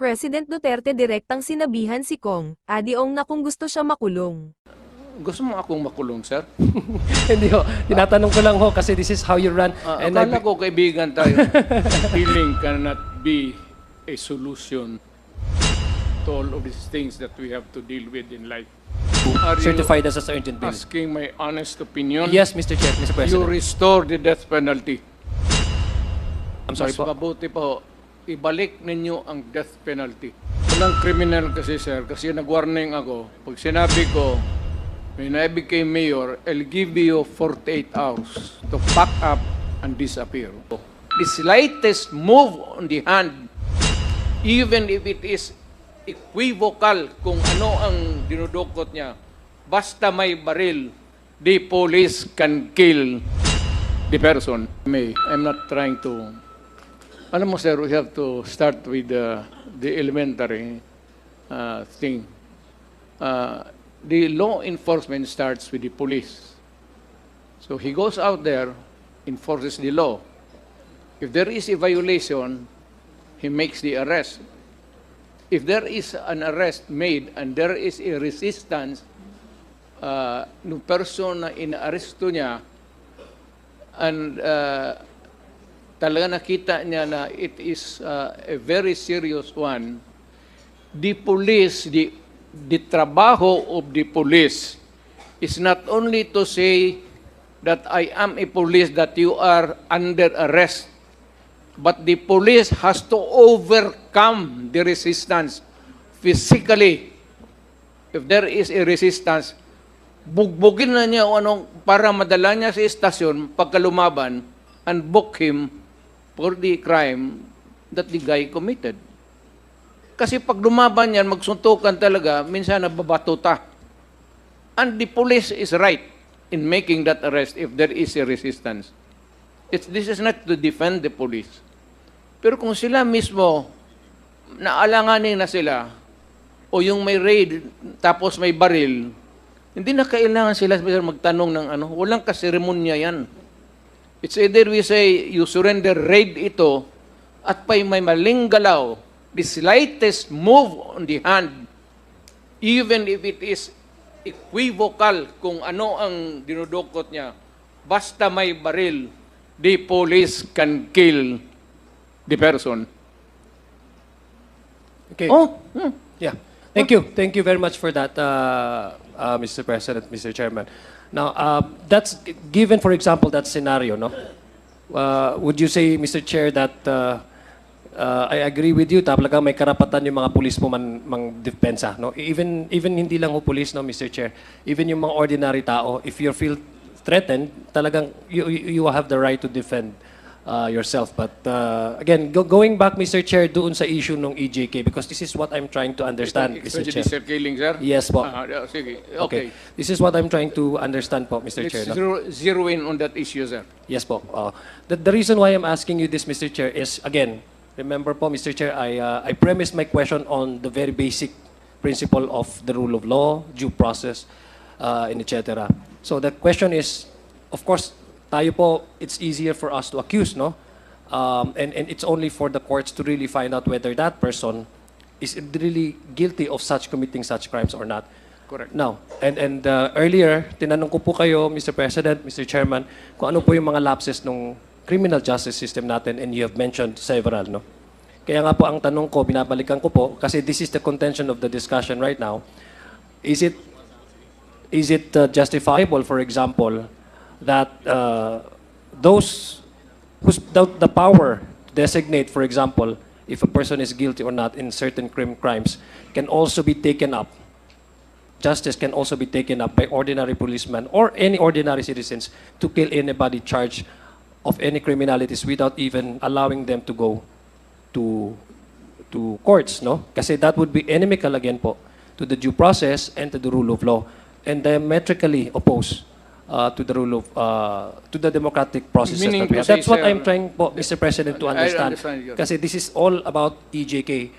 President Duterte direktang sinabihan si Kong, adiong na kung gusto siya makulong. Gusto mo akong makulong, sir? Hindi ho. Tinatanong ko lang ho kasi this is how you run. And Akala ko kaibigan tayo. Healing cannot be a solution to all of these things that we have to deal with in life. Are you certified as a urgent bill. asking my honest opinion? Yes, Mr. Chair, Mr. You President. restore the death penalty. I'm sorry Mas po. mabuti po, ibalik ninyo ang death penalty. Walang criminal kasi, sir, kasi nag-warning ako. Pag sinabi ko, when I became mayor, I'll give you 48 hours to pack up and disappear. The slightest move on the hand, even if it is equivocal kung ano ang dinudukot niya, basta may baril, the police can kill the person. I'm not trying to... Alam mo, sir, we have to start with the elementary thing. The law enforcement starts with the police. So he goes out there, enforces the law. If there is a violation, he makes the arrest. If there is an arrest made and there is a resistance, ng person na inaaresto niya, and talaga nakita niya na it is a very serious one, the police, the trabaho of the police is not only to say that I am a police, that you are under arrest, but the police has to overcome the resistance physically. If there is a resistance, bugbugin na niya o anong para madala niya sa istasyon pagkalumaban and book him for the crime that the guy committed. Kasi pag lumaban yan, magsuntukan talaga, minsan nababatuta. And the police is right in making that arrest if there is a resistance. This is not to defend the police. Pero kung sila mismo, naalanganin na sila, o yung may raid, tapos may baril, hindi na kailangan sila magtanong ng ano, walang kaseremonya yan. It's either we say, you surrender, raid ito, at may maling galaw, the slightest move on the hand, even if it is equivocal kung ano ang dinudukot niya, basta may baril, the police can kill the person. Okay. Oh, Yeah. Thank you. Thank you very much for that, Mr. President, Mr. Chairman. Now, that's given, for example, that scenario, no? Would you say, Mr. Chair, that I agree with you, talaga may karapatan yung mga pulis mo mang depensa, no? Even hindi lang ho pulis, no, Mr. Chair. Even yung mga ordinary tao, if you feel threatened, talagang you have the right to defend yourself. But again, going back, Mr. Chair, doon sa issue ng EJK, because this is what I'm trying to understand, Mr. Chair. extrajudicial killing, sir? Yes po. Sige, Okay. okay. This is what I'm trying to understand po, Mr. Let's Chair. No? zero in on that issue, sir. Yes po. The reason why I'm asking you this, Mr. Chair, is, again, remember po, Mr. Chair, I premised my question on the very basic principle of the rule of law, due process, and etc. So the question is, of course, tayo po, it's easier for us to accuse, no? And it's only for the courts to really find out whether that person is really guilty of committing such crimes or not. Correct. Now, and earlier, tinanong ko po kayo, Mr. President, Mr. Chairman, kung ano po yung mga lapses ng criminal justice system natin, and you have mentioned several, no? Kaya nga po ang tanong ko, binabalikan ko po, kasi this is the contention of the discussion right now, is it justifiable, for example, that those who's the power to designate, for example, if a person is guilty or not in certain crimes, can also be taken up. Justice can also be taken up by ordinary policemen or any ordinary citizens to kill anybody charged of any criminalities without even allowing them to go to courts, no? Kasi that would be inimical again po to the due process and to the rule of law, and diametrically opposed to the rule of to the democratic processes Meaning that we have. to say, That's what sir, I'm trying po, Mr. President, to I understand. understand you. Kasi this is all about EJK.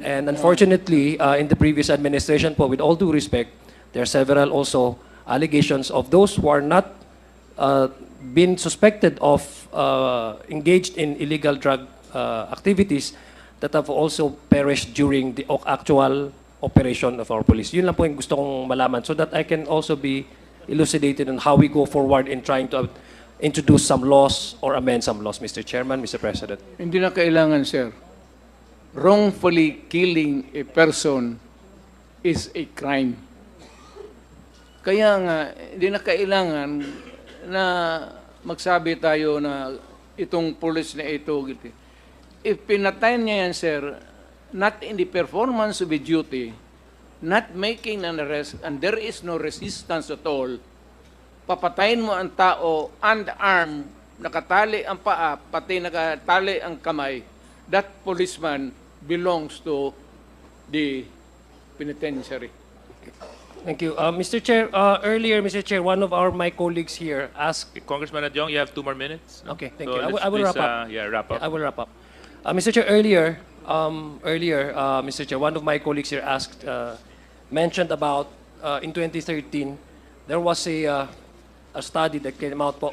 And unfortunately, in the previous administration po, with all due respect, there are several also allegations of those who are not been suspected of engaged in illegal drug activities that have also perished during the actual operation of our police. Yun lang po yung gusto kong malaman so that I can also be elucidated on how we go forward in trying to introduce some laws or amend some laws, Mr. Chairman, Mr. President. Hindi na kailangan, sir. Wrongfully killing a person is a crime. Kaya nga, hindi na kailangan na magsabi tayo na itong police na ito guilty. If pinatay niya yan, sir, not in the performance of a duty, not making an arrest, and there is no resistance at all, papatayin mo ang tao, unarmed, nakatali ang paa, pati nakatali ang kamay, that policeman belongs to the penitentiary. Thank you. Mr. Chair, earlier, Mr. Chair, one of my colleagues here asked... Congressman Adjong, you have 2 more minutes. No? Okay, thank So you. let's I will please, wrap up. Yeah, wrap up. I will wrap up. Mr. Chair, earlier, Mr. Chair, one of my colleagues here mentioned about in 2013, there was a study that came out po.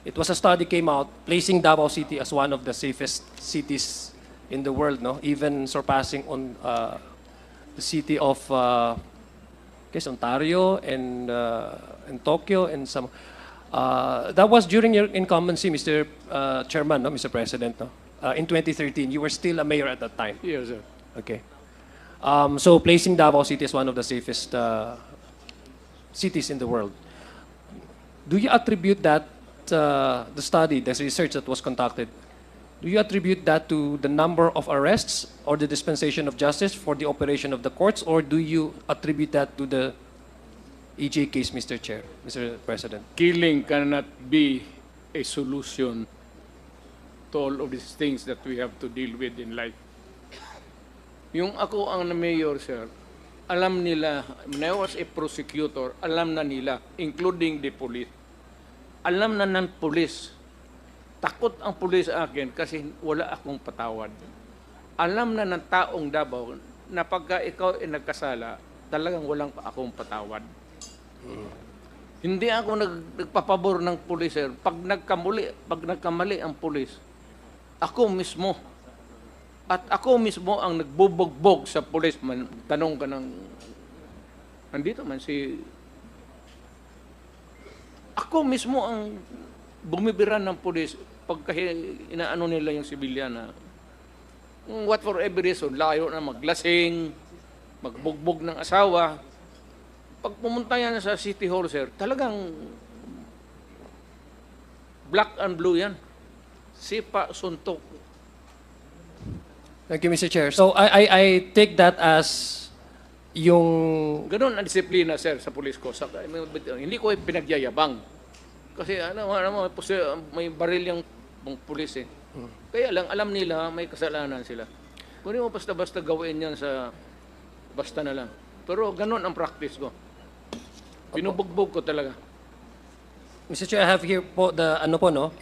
It was a study came out placing Davao City as one of the safest cities in the world, no? Even surpassing on the city of Ontario and Tokyo and some. That was during your incumbency, Mr. Chairman, no, Mr. President, no? In 2013, you were still a mayor at that time. Yes, sir. Okay. So placing Davao City as one of the safest cities in the world. Do you attribute that, the study, the research that was conducted, do you attribute that to the number of arrests or the dispensation of justice for the operation of the courts, or do you attribute that to the EJ case, Mr. Chair, Mr. President? Killing cannot be a solution to all of these things that we have to deal with in life. Yung ako ang mayor, sir, alam nila, when I was a prosecutor, alam na nila, including the police. Alam na ng police. Takot ang police sa akin kasi wala akong patawad. Alam na ng taong Davao na pagka ikaw ay nagkasala, talagang walang akong patawad. Hindi ako nagpapabor ng police, sir. Pag nagkamali ang police, ako mismo. At ako mismo ang nagbubugbog sa policeman. Tanong ka ng, nandito man si, ako mismo ang bumibiran ng police pagka inaano nila yung sibilyan na what for every reason, layo na maglasing, magbugbog ng asawa. Pag pumunta yan sa City Hall, sir, talagang black and blue yan. Sipa, suntok. Thank you, Mr. Chair. So I take that as yung... Ganun ang disiplina, sir, sa pulis ko. Hindi ko pinagyayabang. Kasi may baril yung pulis eh. Kaya lang, alam nila may kasalanan sila. Kung mo basta-basta gawin yan sa basta na lang. Pero ganun ang practice ko. Binubugbog ko talaga. Mr. Chair, I have here po the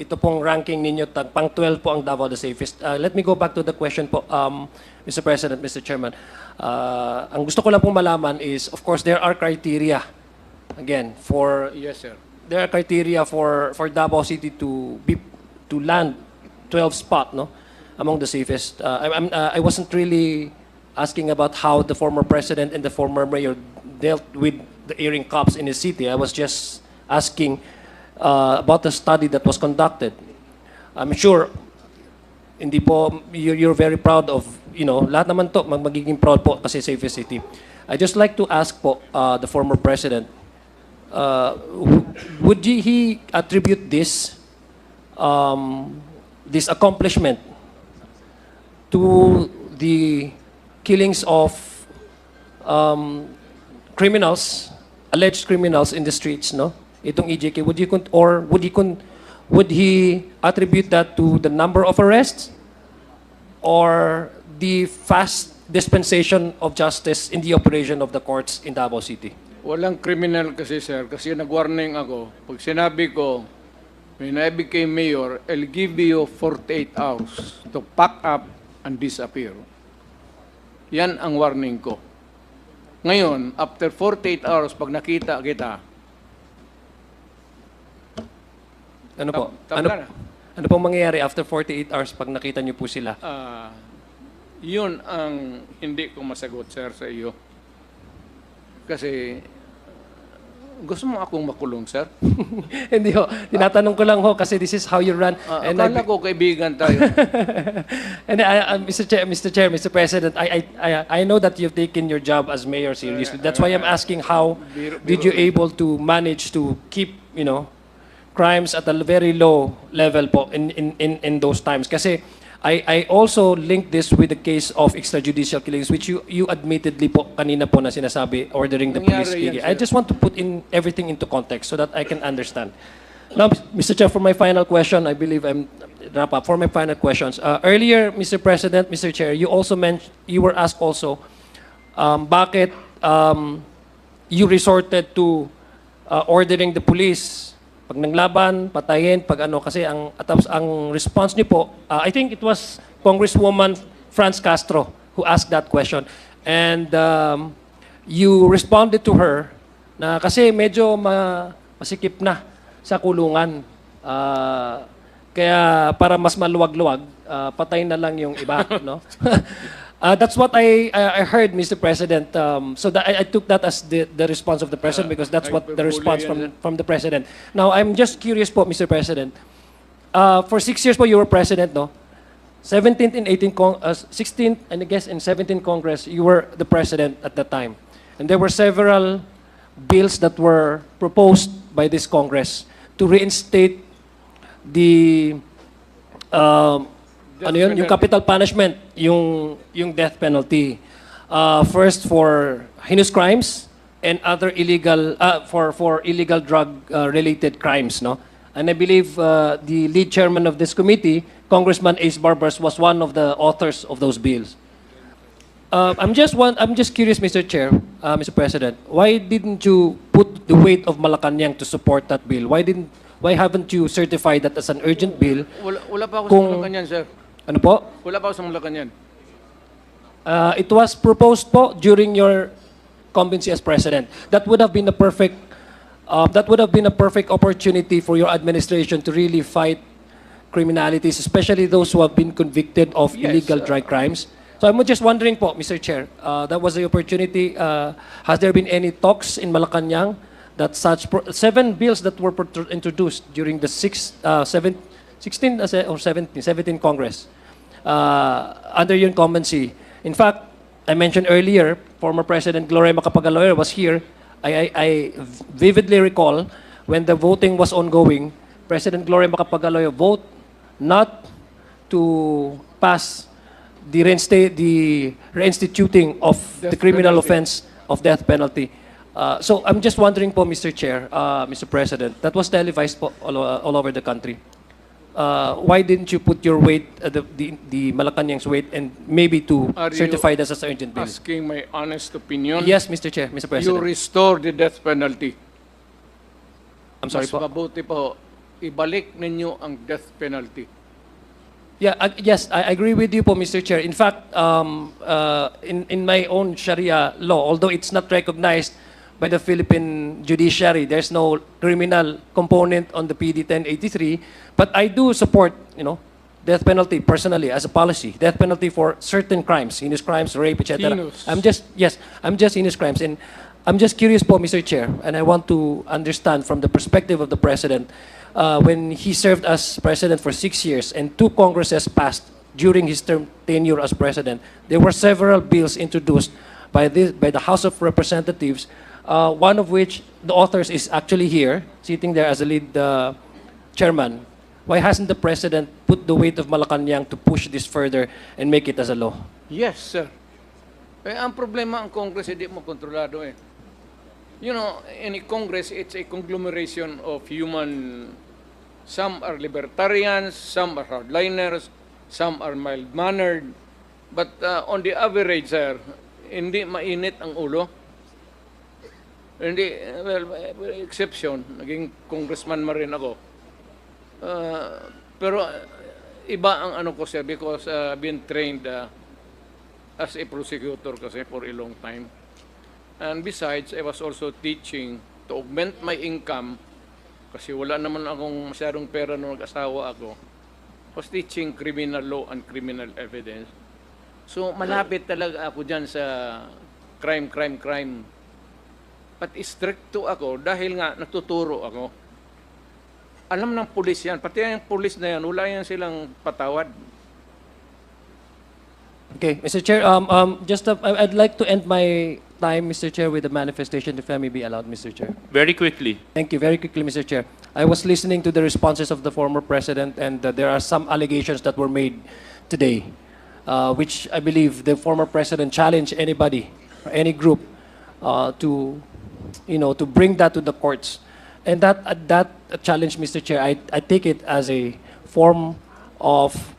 ito pong ranking ninyo, pang 12 po ang Davao the safest. Let me go back to the question po, Mr. President, Mr. Chairman. Ang gusto ko lang pong malaman is, of course, there are criteria, again, Yes, sir. there are criteria for Davao City to land 12 spot, no, among the safest. I wasn't really asking about how the former president and the former mayor dealt with the airing cops in his city. I was just asking about the study that was conducted. I'm sure hindi po you're very proud of, lahat naman to magiging proud po kasi safest city. I just like to ask po the former president, would he attribute this this accomplishment to the killings of criminals, alleged criminals in the streets, no? Itong EJK, would he attribute that to the number of arrests or the fast dispensation of justice in the operation of the courts in Davao City? Walang criminal kasi, sir. Kasi nag-warning ako. Pag sinabi ko, when I became mayor, I'll give you 48 hours to pack up and disappear. Yan ang warning ko. Ngayon, after 48 hours, pag nakita kita, Ano po? Tama na. Ano pong mangyayari after 48 hours pag nakita niyo po sila? Yun ang hindi ko masagot, sir, sa iyo. Kasi gusto mo akong makulong, sir? Hindi ho. Tinatanong ko lang ho kasi this is how you run. And Akala ko kaibigan tayo. And Mr. Chair, Mr. President, I know that you've taken your job as mayor seriously. That's why I'm asking how did you able to manage to keep, crimes at a very low level po in those times. Kasi I also link this with the case of extrajudicial killings, which you admittedly po kanina po na sinasabi, ordering the police Nangyari yan, killing. I sir. just want to put in everything into context so that I can understand. Now, Mr. Chair, for my final question, I believe I'm wrap up. For my final questions, earlier, Mr. President, Mr. Chair, you also mentioned, you were asked also, bakit you resorted to ordering the police pag nanglaban, patayin, pag ano, kasi tapos ang response niyo po, I think it was Congresswoman Franz Castro who asked that question. And you responded to her na kasi medyo masikip na sa kulungan. Kaya para mas maluwag-luwag, patayin na lang yung iba, no? That's what I heard, Mr. President. So I took that as the response of the President because that's what the response from the President. Now, I'm just curious po, Mr. President. For 6 years po, you were President, no? 17th and 16th, and I guess in 17th Congress, you were the President at that time. And there were several bills that were proposed by this Congress to reinstate the yung capital punishment, yung death penalty. First for heinous crimes and other illegal for illegal drug related crimes, no? And I believe the lead chairman of this committee, Congressman Ace Barbers, was one of the authors of those bills. I'm just curious, Mr. Chair, Mr. President, why didn't you put the weight of Malacanang to support that bill? Why haven't you certified that as an urgent bill? Wala pa ako Kung- sa Malacanang, sir. Ano po? Wala pa ako sa Malacanang. It was proposed po during your incumbency as president. That would have been a perfect opportunity for your administration to really fight criminalities, especially those who have been convicted of Yes, illegal drug crimes. So I'm just wondering po, Mr. Chair, that was the opportunity. Has there been any talks in Malacanang that 7 bills that were introduced during the 17th Congress under your incumbency? In fact, I mentioned earlier, former President Gloria Macapagal-Arroyo was here. I vividly recall when the voting was ongoing, President Gloria Macapagal-Arroyo voted not to pass the reinstituting of the criminal offense of death penalty. So I'm just wondering po, Mr. Chair, Mr. President, that was televised po all over the country. Why didn't you put your weight, the Malacanang's weight, and maybe to Are you certify this as urgent bill? Asking my honest opinion. Yes, Mr. Chair, Mr. You President. restore the death penalty. I'm sorry Mas po. mabuti po, ibalik ninyo ang death penalty. Yeah, yes, I agree with you po, Mr. Chair. In fact, in my own Sharia law, although it's not recognized by the Philippine judiciary, there's no criminal component on the PD 1083, but I do support, death penalty personally as a policy. Death penalty for certain crimes, heinous crimes, rape, etc. Heinous. I'm just heinous crimes. And I'm just curious po, Mr. Chair, and I want to understand from the perspective of the President, when he served as President for 6 years and 2 Congresses passed during his tenure as President, there were several bills introduced by the House of Representatives, one of which the authors is actually here, sitting there as a lead chairman. Why hasn't the President put the weight of Malacanang to push this further and make it as a law? Yes, sir. Ang problema ang Congress, hindi mo kontrolado eh. In a Congress, it's a conglomeration of some are libertarians, some are hardliners, some are mild-mannered. But on the average, sir, hindi mainit ang ulo. Hindi, exception, naging congressman ma rin ako. Pero iba ang ano ko, sir, because been trained as a prosecutor kasi for a long time. And besides, I was also teaching to augment my income kasi wala naman akong masyadong pera nung nag-asawa ako. I was teaching criminal law and criminal evidence. So malapit talaga ako dyan sa crime. But stricto ako dahil nga natuturo ako. Alam ng pulis yan. Pati yung pulis na yan, wala yan silang patawad. Okay, Mr. Chair, I'd like to end my time, Mr. Chair, with the manifestation, if I may be allowed, Mr. Chair. Very quickly. Thank you. Very quickly, Mr. Chair. I was listening to the responses of the former president, and there are some allegations that were made today, which I believe the former president challenged anybody or any group to bring that to the courts. And that challenge, Mr. Chair, I take it as a form of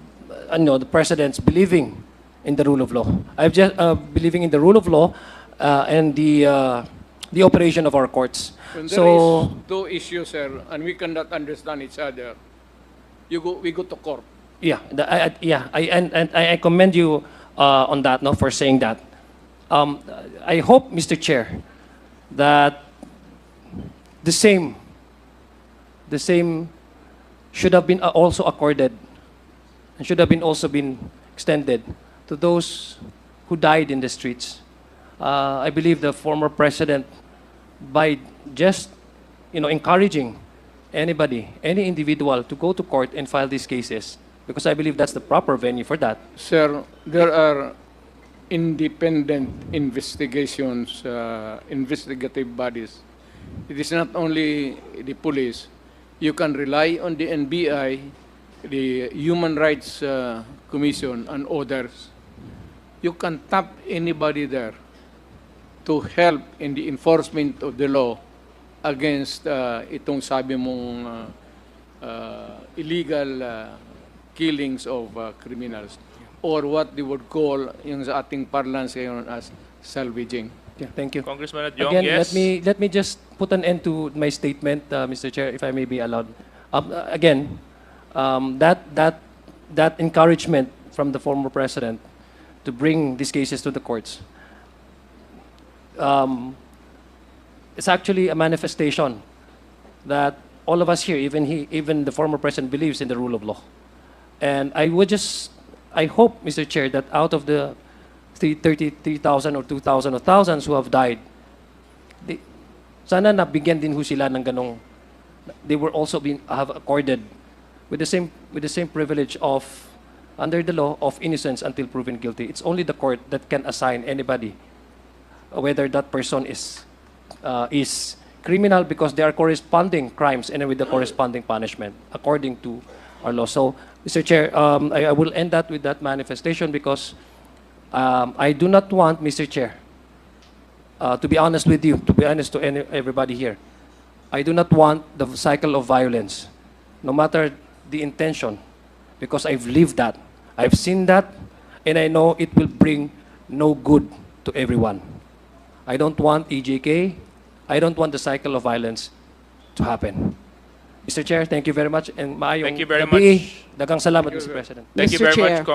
the president's believing in the rule of law. I'm just believing in the rule of law and the operation of our courts. When there is two issues, sir, and we cannot understand each other, we go to court. Yeah, I commend you on that, no, for saying that. I hope, Mr. Chair, that the same should have been also accorded and should have been also been extended to those who died in the streets. I believe the former president, by just encouraging anybody, any individual to go to court and file these cases, because I believe that's the proper venue for that. Sir, there are independent investigations, investigative bodies. It is not only the police. You can rely on the NBI, the Human Rights Commission, and others. You can tap anybody there to help in the enforcement of the law against itong sabi mong illegal killings of criminals, or what they would call yung sa ating parlance ngayon as salvaging. Yeah, thank you. Congressman Adjong, Again, yes. let me just put an end to my statement, Mr. Chair, if I may be allowed. Again, that encouragement from the former president to bring these cases to the courts, it's actually a manifestation that all of us here, even the former president, believes in the rule of law. And I hope, Mr. Chair, that out of the 33,000 or 2,000 or thousands who have died, sana nabigyan din ho sila ng ganong, they were also have accorded with the same privilege of, under the law, of innocence until proven guilty. It's only the court that can assign anybody whether that person is criminal, because there are corresponding crimes and with the corresponding punishment according to our law. So, Mr. Chair, I will end that with that manifestation because I do not want, Mr. Chair, to be honest with you, to be honest to everybody here, I do not want the cycle of violence, no matter the intention, because I've lived that, I've seen that, and I know it will bring no good to everyone. I don't want EJK, I don't want the cycle of violence to happen. Mr. Chair, thank you very much, and maayong Thank you very gabi. much. Daghang salamat, Mr. President. Thank you Mr. very Chair. much,